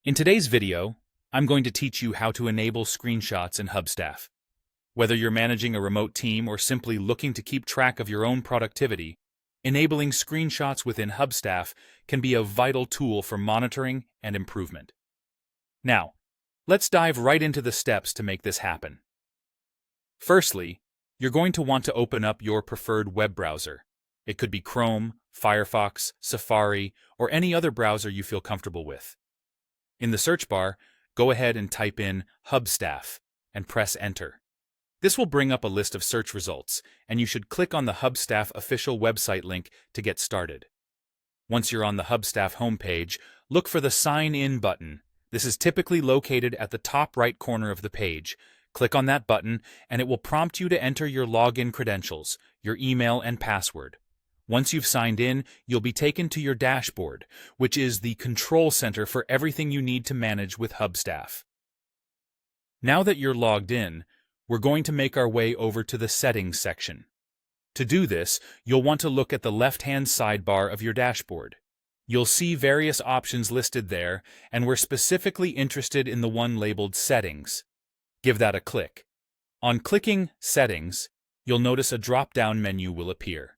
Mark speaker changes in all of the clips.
Speaker 1: In today's video, I'm going to teach you how to enable screenshots in Hubstaff. Whether you're managing a remote team or simply looking to keep track of your own productivity, enabling screenshots within Hubstaff can be a vital tool for monitoring and improvement. Now, let's dive right into the steps to make this happen. Firstly, you're going to want to open up your preferred web browser. It could be Chrome, Firefox, Safari, or any other browser you feel comfortable with. In the search bar, go ahead and type in Hubstaff and press Enter. This will bring up a list of search results, and you should click on the Hubstaff official website link to get started. Once you're on the Hubstaff homepage, look for the Sign In button. This is typically located at the top right corner of the page. Click on that button, and it will prompt you to enter your login credentials, your email and password. Once you've signed in, you'll be taken to your dashboard, which is the control center for everything you need to manage with Hubstaff. Now that you're logged in, we're going to make our way over to the Settings section. To do this, you'll want to look at the left-hand sidebar of your dashboard. You'll see various options listed there, and we're specifically interested in the one labeled Settings. Give that a click. On clicking Settings, you'll notice a drop-down menu will appear.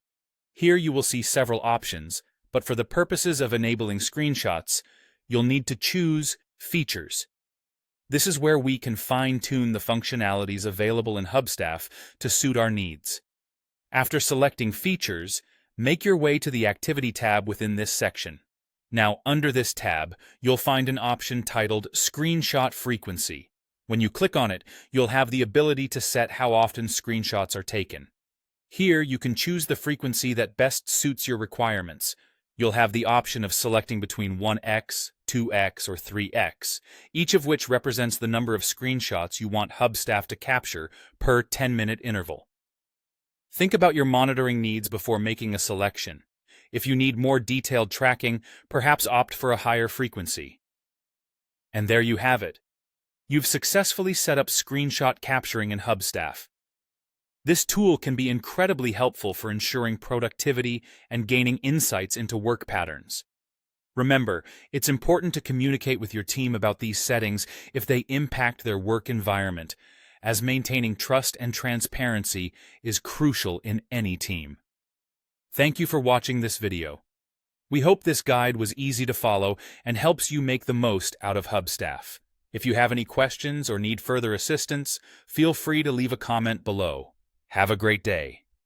Speaker 1: Here you will see several options, but for the purposes of enabling screenshots, you'll need to choose Features. This is where we can fine-tune the functionalities available in Hubstaff to suit our needs. After selecting Features, make your way to the Activity tab within this section. Now, under this tab, you'll find an option titled Screenshot Frequency. When you click on it, you'll have the ability to set how often screenshots are taken. Here, you can choose the frequency that best suits your requirements. You'll have the option of selecting between 1x, 2x, or 3x, each of which represents the number of screenshots you want Hubstaff to capture per 10-minute interval. Think about your monitoring needs before making a selection. If you need more detailed tracking, perhaps opt for a higher frequency. And there you have it. You've successfully set up screenshot capturing in Hubstaff. This tool can be incredibly helpful for ensuring productivity and gaining insights into work patterns. Remember, it's important to communicate with your team about these settings if they impact their work environment, as maintaining trust and transparency is crucial in any team. Thank you for watching this video. We hope this guide was easy to follow and helps you make the most out of Hubstaff. If you have any questions or need further assistance, feel free to leave a comment below. Have a great day.